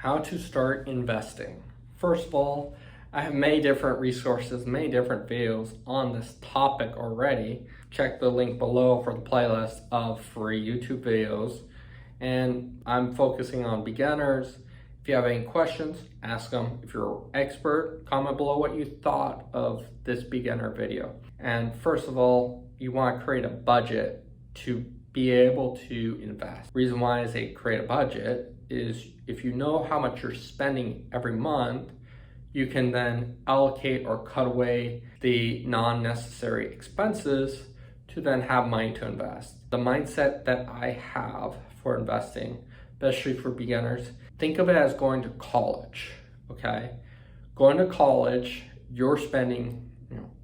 How to start investing. First of all, I have many different resources, many different videos on this topic already. Check the link below for the playlist of free YouTube videos. And I'm focusing on beginners. If you have any questions, ask them. If you're an expert, comment below what you thought of this beginner video. And first of all, you want to create a budget to be able to invest. Reason why I say create a budget is if you know how much you're spending every month, you can then allocate or cut away the non-necessary expenses to then have money to invest. The mindset that I have for investing, especially for beginners, think of it as going to college, okay? Going to college, you're spending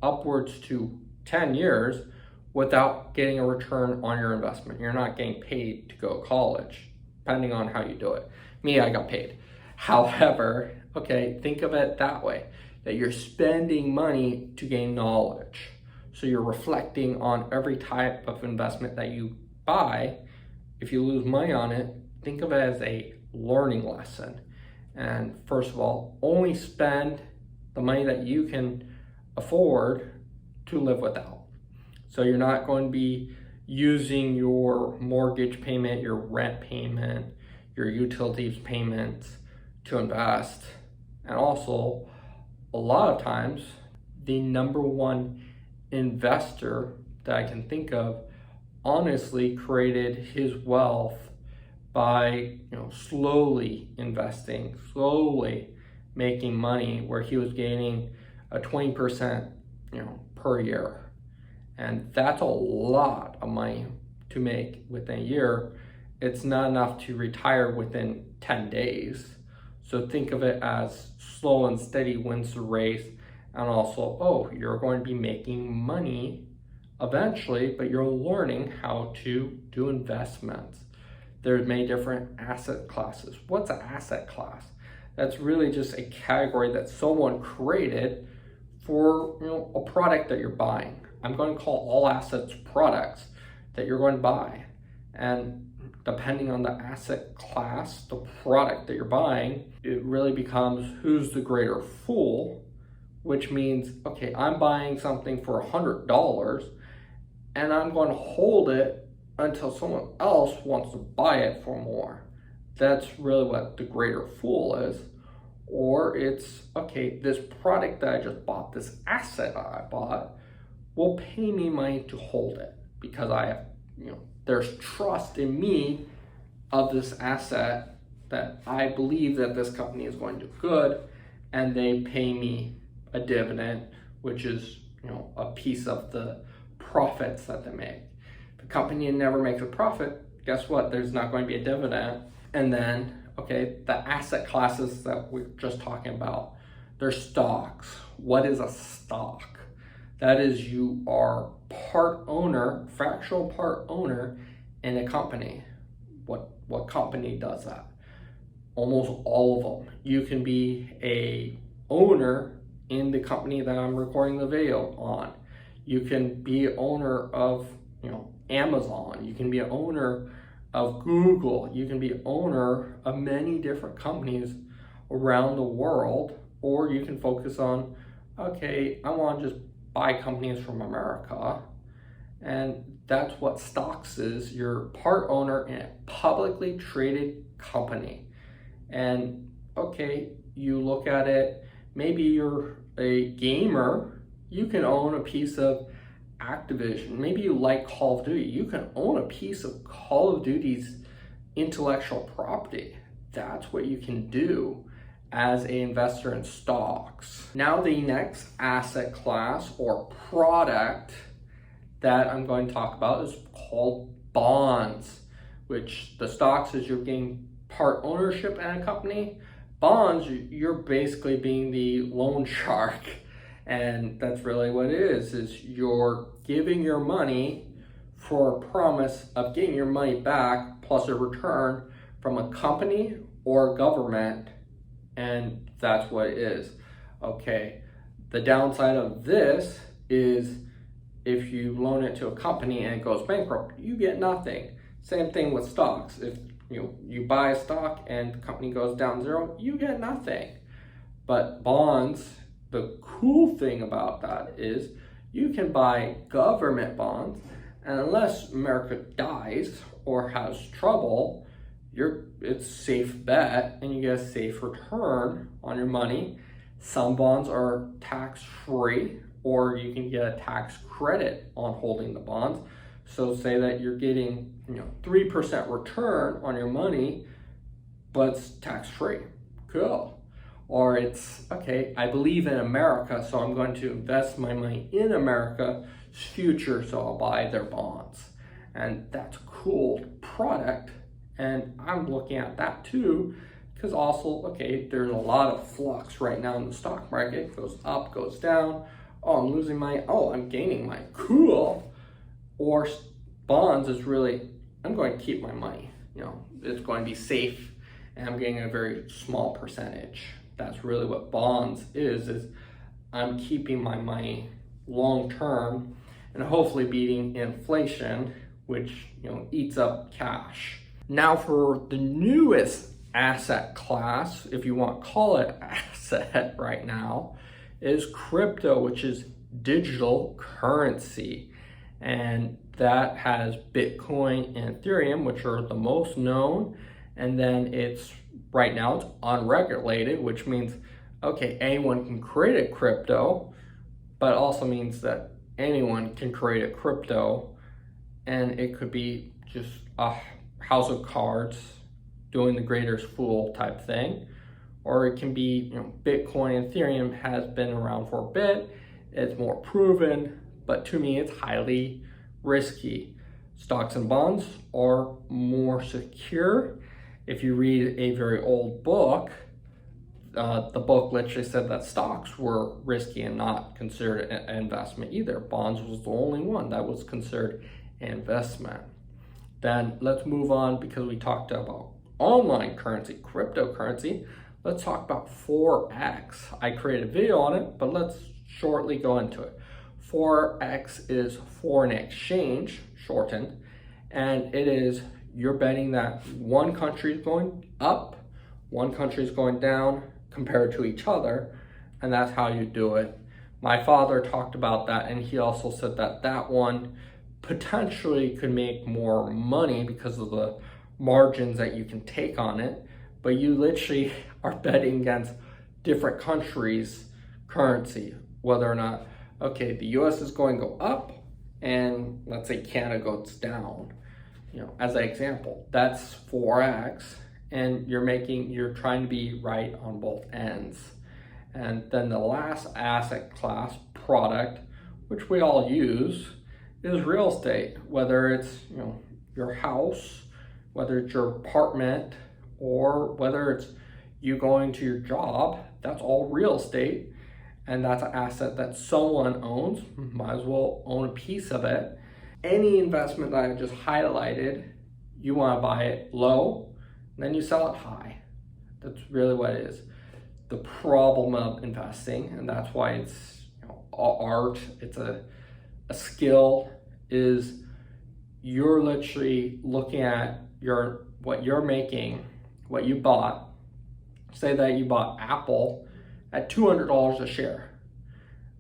upwards to 10 years without getting a return on your investment. You're not getting paid to go to college, depending on how you do it. Me, I got paid. However, okay, think of it that way, that you're spending money to gain knowledge. So you're reflecting on every type of investment that you buy. If you lose money on it, think of it as a learning lesson. And first of all, only spend the money that you can afford to live without. So you're not going to be using your mortgage payment, your rent payment, your utilities payments to invest. And also, a lot of times, the number one investor that I can think of honestly created his wealth by slowly investing, slowly making money, where he was gaining a 20% per year. And that's a lot of money to make within a year. It's not enough to retire within 10 days. So think of it as slow and steady wins the race. And also, you're going to be making money eventually, but you're learning how to do investments. There's many different asset classes. What's an asset class? That's really just a category that someone created for a product that you're buying. I'm going to call all assets products that you're going to buy. And depending on the asset class, the product that you're buying, it really becomes who's the greater fool, which means, okay, I'm buying something for $100 and I'm going to hold it until someone else wants to buy it for more. That's really what the greater fool is. Or it's, okay, this product that I just bought, this asset I bought, will pay me money to hold it because I have, there's trust in me of this asset that I believe that this company is going to do good, and they pay me a dividend, which is, a piece of the profits that they make. If a company never makes a profit, guess what? There's not going to be a dividend. And then, okay, the asset classes that we're just talking about, they're stocks. What is a stock? That is, you are part owner, fractional part owner in a company. What company does that? Almost all of them. You can be a owner in the company that I'm recording the video on. You can be owner of Amazon. You can be an owner of Google. You can be owner of many different companies around the world, or you can focus on, okay, I want to just buy companies from America. And that's what stocks is. You're part owner in a publicly traded company. And okay, you look at it, maybe you're a gamer, you can own a piece of Activision. Maybe you like Call of Duty, you can own a piece of Call of Duty's intellectual property. That's what you can do as an investor in stocks. Now the next asset class or product that I'm going to talk about is called bonds, which the stocks is you're getting part ownership in a company. Bonds, you're basically being the loan shark. And that's really what it is you're giving your money for a promise of getting your money back plus a return from a company or a government. And that's what it is. Okay, the downside of this is if you loan it to a company and it goes bankrupt, you get nothing. Same thing with stocks. If you buy a stock and the company goes down zero, you get nothing. But bonds, the cool thing about that is you can buy government bonds, and unless America dies or has trouble, it's safe bet and you get a safe return on your money. Some bonds are tax-free, or you can get a tax credit on holding the bonds. So say that you're getting 3% return on your money, but it's tax-free. Cool. Or it's, okay, I believe in America, so I'm going to invest my money in America's future, so I'll buy their bonds. And that's a cool product, and I'm looking at that too, because also, okay, there's a lot of flux right now in the stock market. It goes up, goes down. Oh, I'm losing money. Oh, I'm gaining money. Cool. Or bonds is really, I'm going to keep my money. It's going to be safe, and I'm getting a very small percentage. That's really what bonds is I'm keeping my money long term and hopefully beating inflation, which eats up cash. Now for the newest asset class, if you want to call it asset right now, is crypto, which is digital currency. And that has Bitcoin and Ethereum, which are the most known. And then right now it's unregulated, which means, okay, anyone can create a crypto, but also means that anyone can create a crypto, and it could be just a house of cards doing the greatest fool type thing, or it can be, Bitcoin and Ethereum has been around for a bit, it's more proven, but to me it's highly risky. Stocks and bonds are more secure. If you read a very old book, the book literally said that stocks were risky and not considered an investment either. Bonds was the only one that was considered an investment. Then let's move on, because we talked about online currency, cryptocurrency. Let's talk about Forex. I created a video on it, but let's shortly go into it. Forex is foreign exchange, shortened, and it is you're betting that one country is going up, one country is going down compared to each other, and that's how you do it. My father talked about that, and he also said that that one potentially could make more money because of the margins that you can take on it, but you literally are betting against different countries' currency, whether or not, okay, the US is going to go up, and let's say Canada goes down. As an example, that's Forex, and you're trying to be right on both ends. And then the last asset class product, which we all use, is real estate. Whether it's your house, whether it's your apartment, or whether it's you going to your job, that's all real estate, and that's an asset that someone owns. Might as well own a piece of it. Any investment that I just highlighted, you want to buy it low, then you sell it high. That's really what it is. The problem of investing, and that's why it's art, it's a skill, is you're literally looking at what you're making, what you bought. Say that you bought Apple at $200 a share.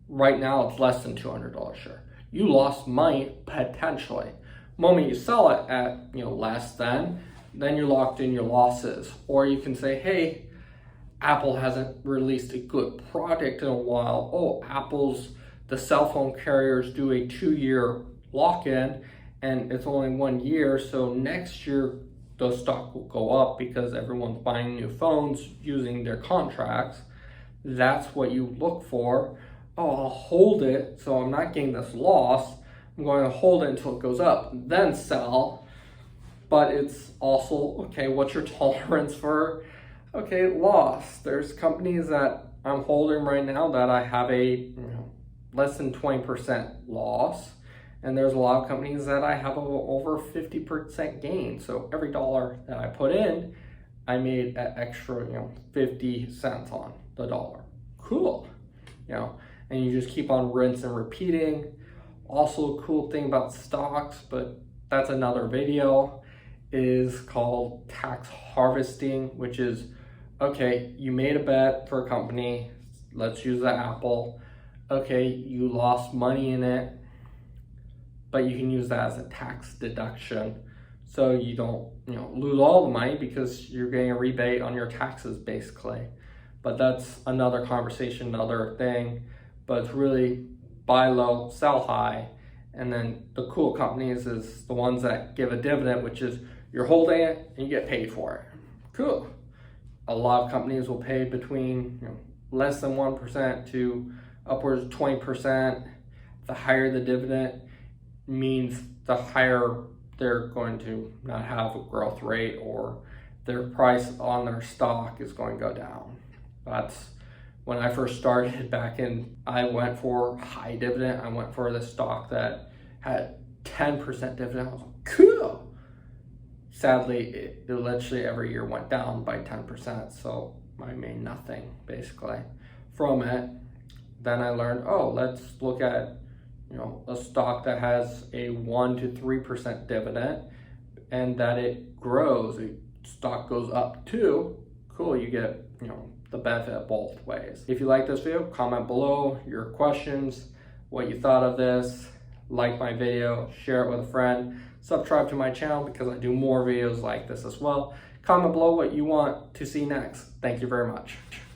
Right now it's less than $200 a share. You lost money potentially. The moment you sell it at less than, then you're locked in your losses. Or you can say, hey, Apple hasn't released a good product in a while. Oh, the cell phone carriers do a 2-year lock-in, and it's only 1 year, so next year the stock will go up because everyone's buying new phones using their contracts. That's what you look for. Oh, I'll hold it, so I'm not getting this loss. I'm going to hold it until it goes up, then sell. But it's also, okay, what's your tolerance for, loss? There's companies that I'm holding right now that I have a less than 20% loss. And there's a lot of companies that I have over 50% gain. So every dollar that I put in, I made an extra, 50 cents on the dollar. Cool. And you just keep on rinse and repeating. Also, a cool thing about stocks, but that's another video, is called tax harvesting, which is, okay, you made a bet for a company, let's use the Apple. Okay, you lost money in it, but you can use that as a tax deduction. So you don't, lose all the money because you're getting a rebate on your taxes basically. But that's another conversation, another thing. But it's really buy low, sell high. And then the cool companies is the ones that give a dividend, which is you're holding it and you get paid for it. Cool. A lot of companies will pay between less than 1% to upwards of 20%. The higher the dividend means the higher they're going to not have a growth rate, or their price on their stock is going to go down. That's when I first started back in, I went for high dividend. I went for the stock that had 10% dividend. I was like, cool. Sadly, it literally every year went down by 10%. So I made nothing basically from it. Then I learned, oh, let's look at a stock that has a 1 to 3% dividend and that it grows. The stock goes up too. Cool, you get the benefit both ways. If you like this video, comment below your questions, what you thought of this, like my video, share it with a friend, subscribe to my channel because I do more videos like this as well. Comment below what you want to see next. Thank you very much.